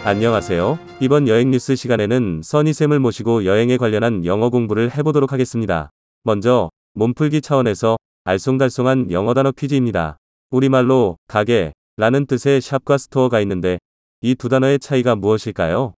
안녕하세요. 이번 여행 뉴스 시간에는 써니쌤을 모시고 여행에 관련한 영어 공부를 해보도록 하겠습니다. 먼저 몸풀기 차원에서 알쏭달쏭한 영어 단어 퀴즈입니다. 우리말로 가게 라는 뜻의 샵과 스토어가 있는데 이 두 단어의 차이가 무엇일까요?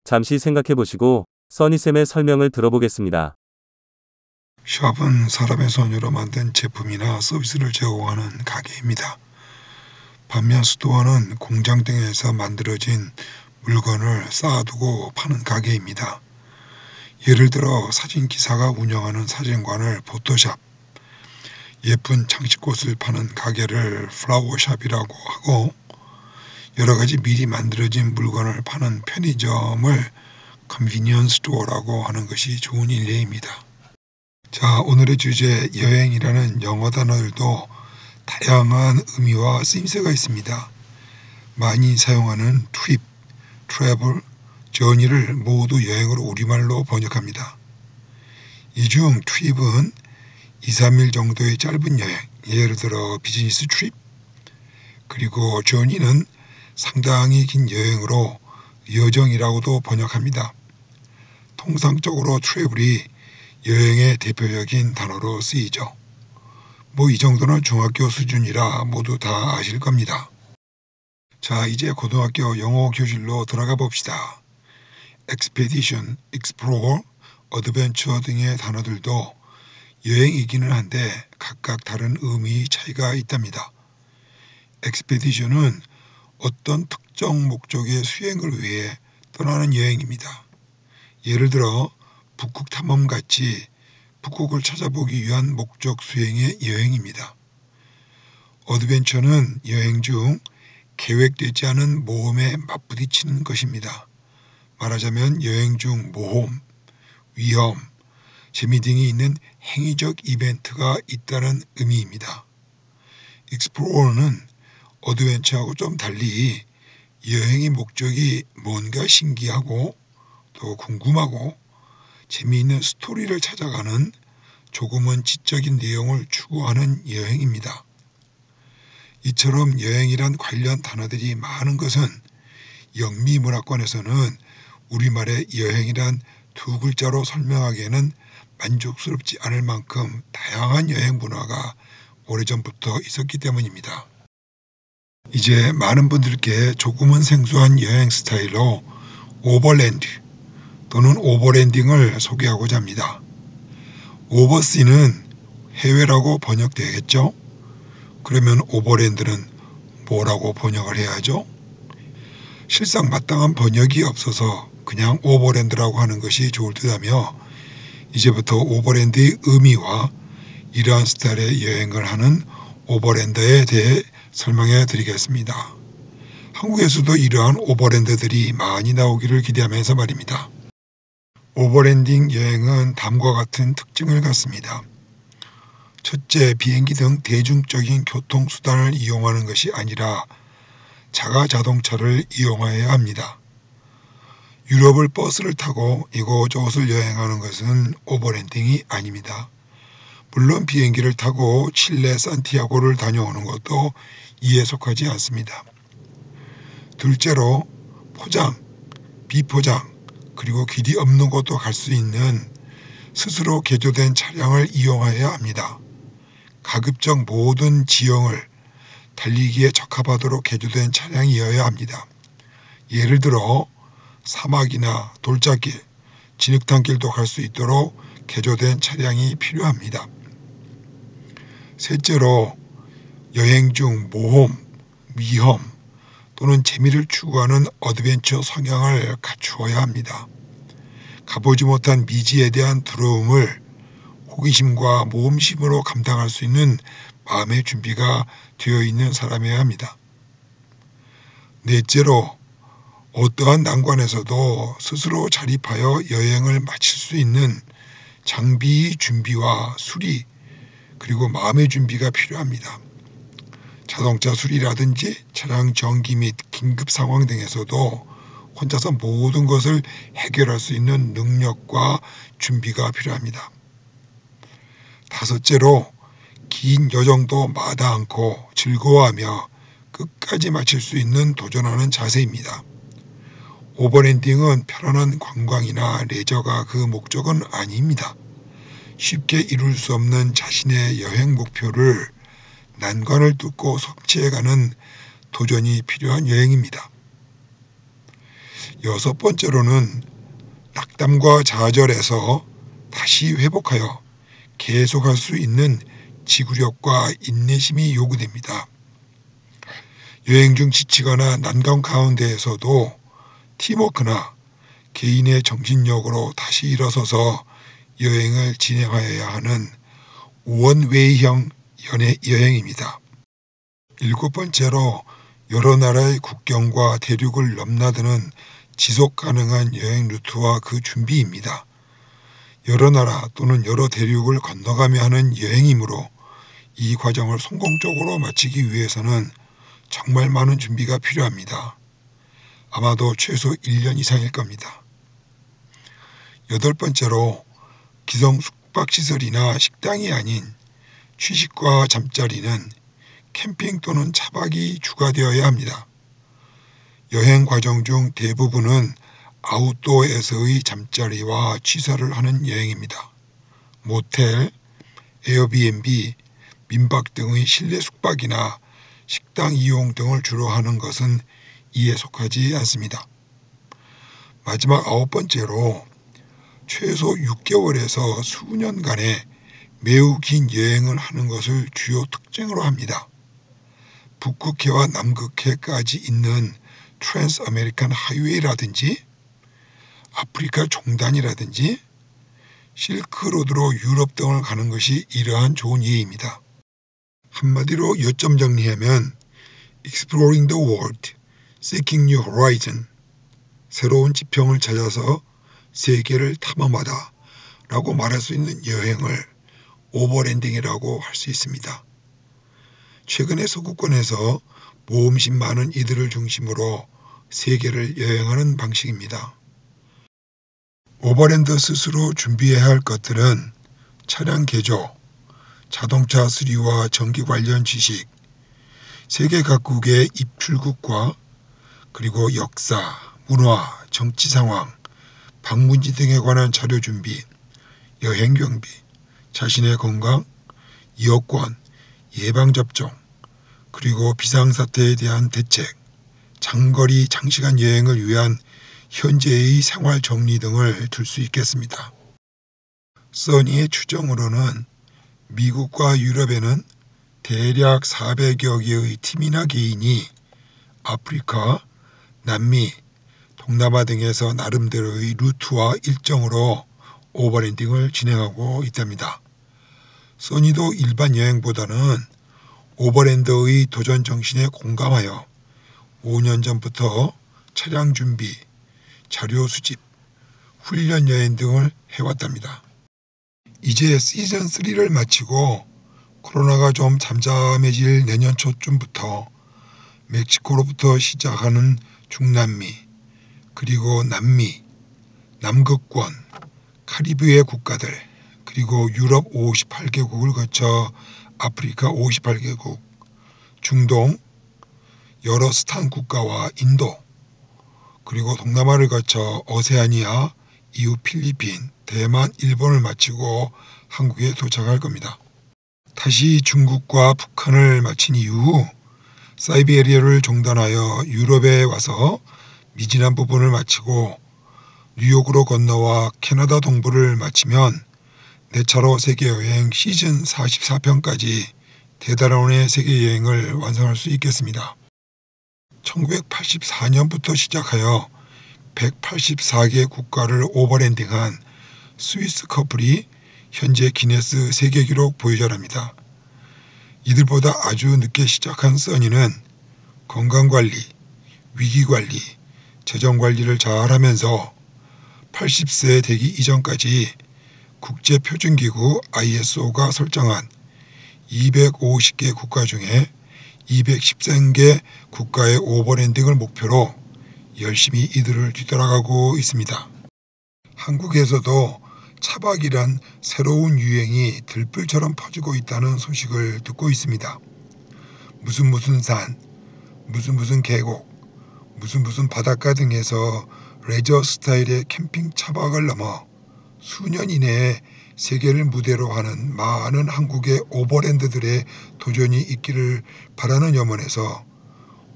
잠시 생각해 보시고 써니쌤의 설명을 들어보겠습니다. 샵은 사람의 손으로 만든 제품이나 서비스를 제공하는 가게입니다. 반면 스토어는 공장 등에서 만들어진 물건을 쌓아두고 파는 가게입니다. 예를 들어 사진기사가 운영하는 사진관을 포토샵, 예쁜 장식꽃을 파는 가게를 플라워샵이라고 하고, 여러가지 미리 만들어진 물건을 파는 편의점을 컨비니언스 스토어라고 하는 것이 좋은 일례입니다. 자, 오늘의 주제 여행이라는 영어 단어들도 다양한 의미와 쓰임새가 있습니다. 많이 사용하는 트립, 트래블, journey를 모두 여행으로 우리말로 번역합니다. 이 중 트립은 2-3일 정도의 짧은 여행, 예를 들어 비즈니스 트립, 그리고 journey는 상당히 긴 여행으로 여정이라고도 번역합니다. 통상적으로 트래블이 여행의 대표적인 단어로 쓰이죠. 이 정도는 중학교 수준이라 모두 다 아실 겁니다. 자, 이제 고등학교 영어 교실로 들어가 봅시다. expedition, explore, adventure 등의 단어들도 여행이기는 한데 각각 다른 의미 차이가 있답니다. expedition은 어떤 특정 목적의 수행을 위해 떠나는 여행입니다. 예를 들어 북극 탐험같이 북극을 찾아보기 위한 목적 수행의 여행입니다. 어드벤처는 여행 중 계획되지 않은 모험에 맞부딪히는 것입니다. 말하자면 여행 중 모험, 위험, 재미 등이 있는 행위적 이벤트가 있다는 의미입니다. 익스플로어는 어드벤처하고 좀 달리 여행의 목적이 뭔가 신기하고 또 궁금하고 재미있는 스토리를 찾아가는 조금은 지적인 내용을 추구하는 여행입니다. 이처럼 여행이란 관련 단어들이 많은 것은 영미문화권에서는 우리말의 여행이란 두 글자로 설명하기에는 만족스럽지 않을 만큼 다양한 여행 문화가 오래전부터 있었기 때문입니다. 이제 많은 분들께 조금은 생소한 여행 스타일로 오버랜드 또는 오버랜딩을 소개하고자 합니다. 오버시는 해외라고 번역되겠죠? 그러면 오버랜드는 뭐라고 번역을 해야 하죠? 실상 마땅한 번역이 없어서 그냥 오버랜드라고 하는 것이 좋을 듯하며 이제부터 오버랜드의 의미와 이러한 스타일의 여행을 하는 오버랜더에 대해 설명해 드리겠습니다. 한국에서도 이러한 오버랜드들이 많이 나오기를 기대하면서 말입니다. 오버랜딩 여행은 다음과 같은 특징을 갖습니다. 첫째, 비행기 등 대중적인 교통수단을 이용하는 것이 아니라 자가자동차를 이용하여야 합니다. 유럽을 버스를 타고 이곳저곳을 여행하는 것은 오버랜딩이 아닙니다. 물론 비행기를 타고 칠레 산티아고를 다녀오는 것도 이에 속하지 않습니다. 둘째로 포장, 비포장, 그리고 길이 없는 곳도 갈 수 있는 스스로 개조된 차량을 이용하여야 합니다. 가급적 모든 지형을 달리기에 적합하도록 개조된 차량이어야 합니다. 예를 들어 사막이나 돌짝길, 진흙탕길도 갈 수 있도록 개조된 차량이 필요합니다. 셋째로 여행 중 모험, 위험 또는 재미를 추구하는 어드벤처 성향을 갖추어야 합니다. 가보지 못한 미지에 대한 두려움을 호기심과 모험심으로 감당할 수 있는 마음의 준비가 되어 있는 사람이어야 합니다. 넷째로 어떠한 난관에서도 스스로 자립하여 여행을 마칠 수 있는 장비 준비와 수리 그리고 마음의 준비가 필요합니다. 자동차 수리라든지 차량 정기 및 긴급 상황 등에서도 혼자서 모든 것을 해결할 수 있는 능력과 준비가 필요합니다. 다섯째로 긴 여정도 마다 않고 즐거워하며 끝까지 마칠 수 있는 도전하는 자세입니다. 오버랜딩은 편안한 관광이나 레저가 그 목적은 아닙니다. 쉽게 이룰 수 없는 자신의 여행 목표를 난관을 뚫고 성취해가는 도전이 필요한 여행입니다. 여섯 번째로는 낙담과 좌절에서 다시 회복하여 계속할 수 있는 지구력과 인내심이 요구됩니다. 여행 중 지치거나 난관 가운데에서도 팀워크나 개인의 정신력으로 다시 일어서서 여행을 진행하여야 하는 원웨이형 여행입니다. 일곱 번째로 여러 나라의 국경과 대륙을 넘나드는 지속 가능한 여행 루트와 그 준비입니다. 여러 나라 또는 여러 대륙을 건너가며 하는 여행이므로 이 과정을 성공적으로 마치기 위해서는 정말 많은 준비가 필요합니다. 아마도 최소 1년 이상일 겁니다. 여덟 번째로 기성 숙박시설이나 식당이 아닌 취식과 잠자리는 캠핑 또는 차박이 주가되어야 합니다. 여행 과정 중 대부분은 아웃도어에서의 잠자리와 취사를 하는 여행입니다. 모텔, 에어비앤비, 민박 등의 실내 숙박이나 식당 이용 등을 주로 하는 것은 이에 속하지 않습니다. 마지막 아홉 번째로 최소 6개월에서 수년간의 매우 긴 여행을 하는 것을 주요 특징으로 합니다. 북극해와 남극해까지 있는 트랜스 아메리칸 하이웨이라든지 아프리카 종단이라든지 실크로드로 유럽 등을 가는 것이 이러한 좋은 예입니다. 한마디로 요점 정리하면 Exploring the World, Seeking New Horizon, 새로운 지평을 찾아서 세계를 탐험하다 라고 말할 수 있는 여행을 오버랜딩이라고 할 수 있습니다. 최근에 서구권에서 모험심 많은 이들을 중심으로 세계를 여행하는 방식입니다. 오버랜더 스스로 준비해야 할 것들은 차량 개조, 자동차 수리와 전기 관련 지식, 세계 각국의 입출국과 그리고 역사, 문화, 정치 상황, 방문지 등에 관한 자료 준비, 여행 경비, 자신의 건강, 여권, 예방접종, 그리고 비상사태에 대한 대책, 장거리 장시간 여행을 위한 현재의 생활 정리 등을 들 수 있겠습니다. 써니의 추정으로는 미국과 유럽에는 대략 400여 개의 팀이나 개인이 아프리카, 남미, 동남아 등에서 나름대로의 루트와 일정으로 오버랜딩을 진행하고 있답니다. 써니도 일반 여행보다는 오버랜더의 도전 정신에 공감하여 5년 전부터 차량 준비, 자료 수집, 훈련 여행 등을 해왔답니다. 이제 시즌 3를 마치고 코로나가 좀 잠잠해질 내년 초쯤부터 멕시코로부터 시작하는 중남미, 그리고 남미, 남극권, 카리브해 국가들, 그리고 유럽 58개국을 거쳐 아프리카 58개국, 중동, 여러 스탄 국가와 인도, 그리고 동남아를 거쳐 오세아니아, 이후 필리핀, 대만, 일본을 마치고 한국에 도착할 겁니다. 다시 중국과 북한을 마친 이후 사이베리아를 종단하여 유럽에 와서 미지난 부분을 마치고 뉴욕으로 건너와 캐나다 동부를 마치면 4차로 세계여행 시즌 44편까지 대단원의 세계여행을 완성할 수 있겠습니다. 1984년부터 시작하여 184개 국가를 오버랜딩한 스위스 커플이 현재 기네스 세계기록 보유자랍니다. 이들보다 아주 늦게 시작한 써니는 건강관리, 위기관리, 재정관리를 잘하면서 80세 되기 이전까지 국제표준기구 ISO가 설정한 250개 국가 중에 213개 국가의 오버랜딩을 목표로 열심히 이들을 뒤따라가고 있습니다. 한국에서도 차박이란 새로운 유행이 들불처럼 퍼지고 있다는 소식을 듣고 있습니다. 무슨 산, 무슨 계곡, 무슨 바닷가 등에서 레저 스타일의 캠핑 차박을 넘어 수년 이내에 세계를 무대로 하는 많은 한국의 오버랜드들의 도전이 있기를 바라는 염원에서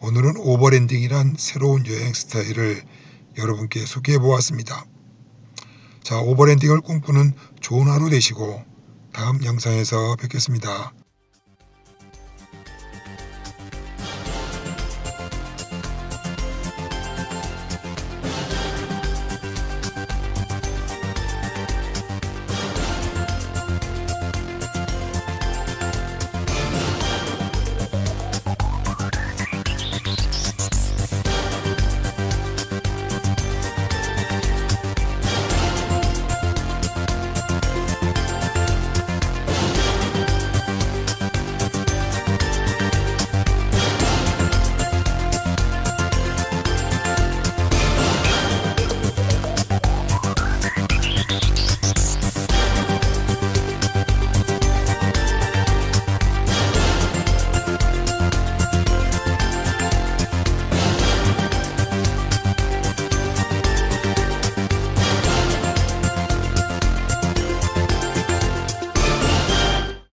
오늘은 오버랜딩이란 새로운 여행 스타일을 여러분께 소개해 보았습니다. 자, 오버랜딩을 꿈꾸는 좋은 하루 되시고 다음 영상에서 뵙겠습니다.